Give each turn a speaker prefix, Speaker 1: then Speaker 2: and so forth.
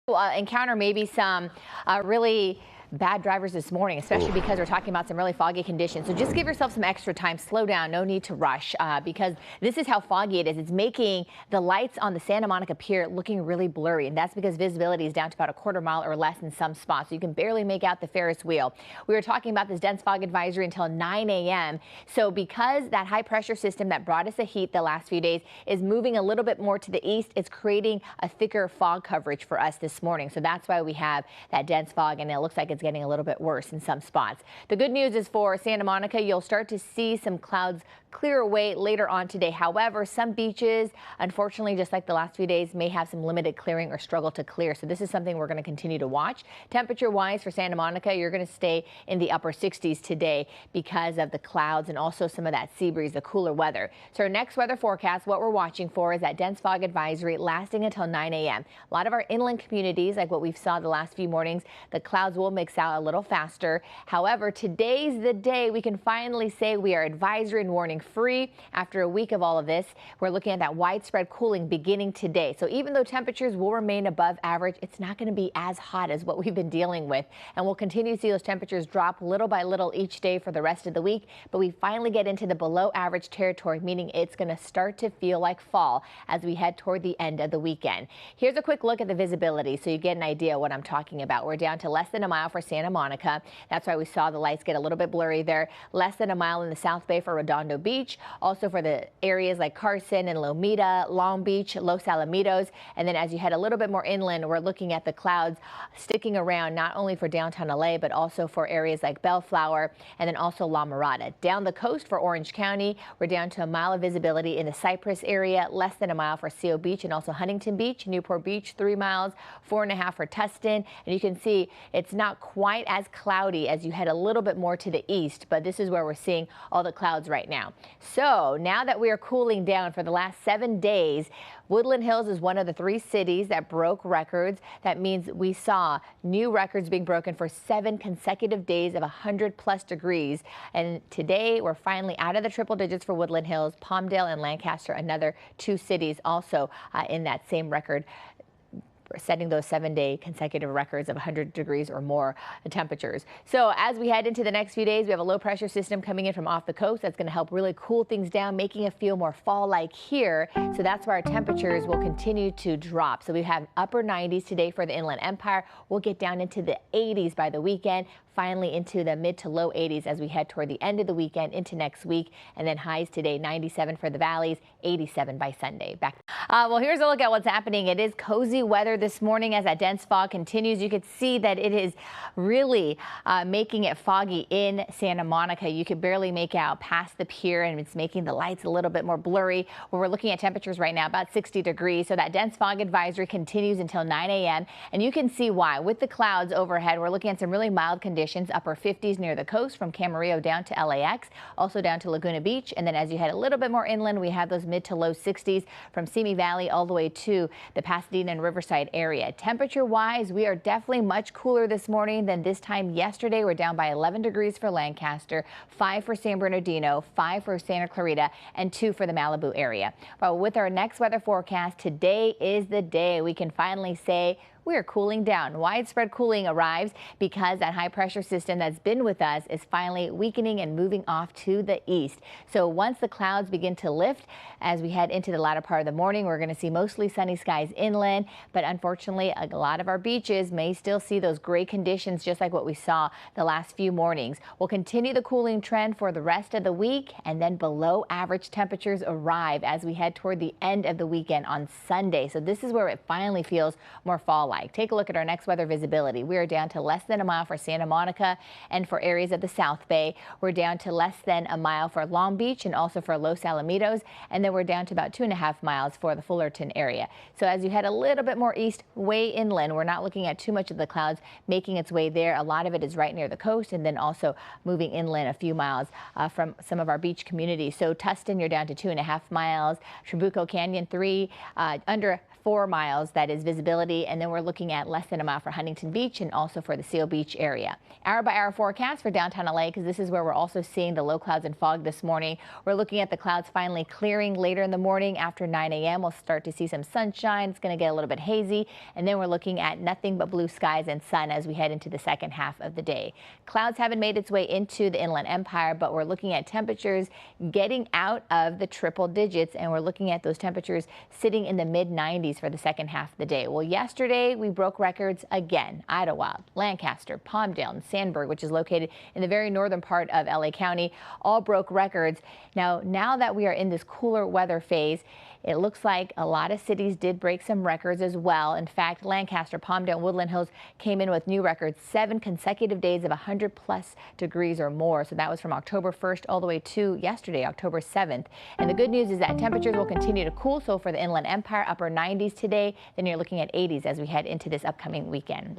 Speaker 1: Encounter maybe some really bad drivers this morning, especially because we're talking about some really foggy conditions. So just give yourself some extra time, slow down, no need to rush because this is how foggy it is. It's making the lights on the Santa Monica Pier looking really blurry, and that's because visibility is down to about a quarter mile or less in some spots. So you can barely make out the Ferris wheel. We were talking about this dense fog advisory until 9 a.m. So because that high pressure system that brought us the heat the last few days is moving a little bit more to the east, it's creating a thicker fog coverage for us this morning. So that's why we have that dense fog, and it looks like it's getting a little bit worse in some spots. The good news is for Santa Monica, you'll start to see some clouds clear away later on today. However, some beaches, unfortunately, just like the last few days, may have some limited clearing or struggle to clear. So this is something we're going to continue to watch. Temperature wise for Santa Monica, you're going to stay in the upper 60s today because of the clouds and also some of that sea breeze, the cooler weather. So our next weather forecast, what we're watching for is that dense fog advisory lasting until 9 a.m. A lot of our inland communities, like what we've saw the last few mornings, the clouds will mix out a little faster. However, today's the day we can finally say we are advisory and warning free after a week of all of this. We're looking at that widespread cooling beginning today. So even though temperatures will remain above average, it's not going to be as hot as what we've been dealing with. And we'll continue to see those temperatures drop little by little each day for the rest of the week. But we finally get into the below average territory, meaning it's going to start to feel like fall as we head toward the end of the weekend. Here's a quick look at the visibility so you get an idea of what I'm talking about. We're down to less than a mile for Santa Monica. That's why we saw the lights get a little bit blurry there. Less than a mile in the South Bay for Redondo Beach. Also for the areas like Carson and Lomita, Long Beach, Los Alamitos. And then as you head a little bit more inland, we're looking at the clouds sticking around not only for downtown LA, but also for areas like Bellflower and then also La Mirada. Down the coast for Orange County, we're down to a mile of visibility in the Cypress area, less than a mile for CO Beach and also Huntington Beach, Newport Beach, 3 miles, 4.5 for Tustin. And you can see it's not quite as cloudy as you head a little bit more to the east, but this is where we're seeing all the clouds right now. So now that we are cooling down for the last 7 days, Woodland Hills is one of the 3 cities that broke records. That means we saw new records being broken for 7 consecutive days of 100+ degrees. And today we're finally out of the triple digits for Woodland Hills. Palmdale and Lancaster, another 2 cities also in that same record, setting those 7-day consecutive records of 100 degrees or more temperatures. So as we head into the next few days, we have a low pressure system coming in from off the coast that's going to help really cool things down, making it feel more fall-like here. So that's why our temperatures will continue to drop. So we have upper 90s today for the Inland Empire. We'll get down into the 80s by the weekend, finally into the mid to low 80s as we head toward the end of the weekend into next week. And then highs today, 97 for the valleys, 87 by Sunday. Back. Well, here's a look at what's happening. It is cozy weather this morning as that dense fog continues. You could see that it is really making it foggy in Santa Monica. You could barely make out past the pier, and it's making the lights a little bit more blurry. Well, we're looking at temperatures right now about 60 degrees. So that dense fog advisory continues until 9 a.m. And you can see why. With the clouds overhead, we're looking at some really mild conditions. Upper 50s near the coast from Camarillo down to LAX, also down to Laguna Beach. And then as you head a little bit more inland, we have those mid to low 60s from Simi Valley all the way to the Pasadena and Riverside area. Temperature wise, we are definitely much cooler this morning than this time yesterday. We're down by 11 degrees for Lancaster, 5 for San Bernardino, 5 for Santa Clarita, and 2 for the Malibu area. But with our next weather forecast, today is the day we can finally say we are cooling down. Widespread cooling arrives because that high pressure system that's been with us is finally weakening and moving off to the east. So once the clouds begin to lift as we head into the latter part of the morning, we're going to see mostly sunny skies inland. But unfortunately, a lot of our beaches may still see those gray conditions just like what we saw the last few mornings. We'll continue the cooling trend for the rest of the week, and then below average temperatures arrive as we head toward the end of the weekend on Sunday. So this is where it finally feels more fall-like. Take a look at our next weather visibility. We are down to less than a mile for Santa Monica, and for areas of the South Bay, we're down to less than a mile for Long Beach and also for Los Alamitos, and then we're down to about 2.5 miles for the Fullerton area. So as you head a little bit more east, way inland, we're not looking at too much of the clouds making its way there. A lot of it is right near the coast, and then also moving inland a few miles from some of our beach communities. So Tustin, you're down to 2.5 miles. Trabuco Canyon, 3 under 4 miles, that is visibility, and then we're looking at less than a mile for Huntington Beach and also for the Seal Beach area. Hour by hour forecast for downtown LA, because this is where we're also seeing the low clouds and fog this morning. We're looking at the clouds finally clearing later in the morning. After 9 a.m. we'll start to see some sunshine. It's going to get a little bit hazy, and then we're looking at nothing but blue skies and sun as we head into the second half of the day. Clouds haven't made its way into the Inland Empire, but we're looking at temperatures getting out of the triple digits, and we're looking at those temperatures sitting in the mid-90s for the second half of the day. Well, yesterday we broke records again. Idlewild, Lancaster, Palmdale, and Sandburg, which is located in the very northern part of LA County, all broke records. Now that we are in this cooler weather phase, it looks like a lot of cities did break some records as well. In fact, Lancaster, Palmdale, and Woodland Hills came in with new records, 7 consecutive days of 100+ degrees or more. So that was from October 1st all the way to yesterday, October 7th. And the good news is that temperatures will continue to cool. So for the Inland Empire, upper 90s today, then you're looking at 80s as we head into this upcoming weekend.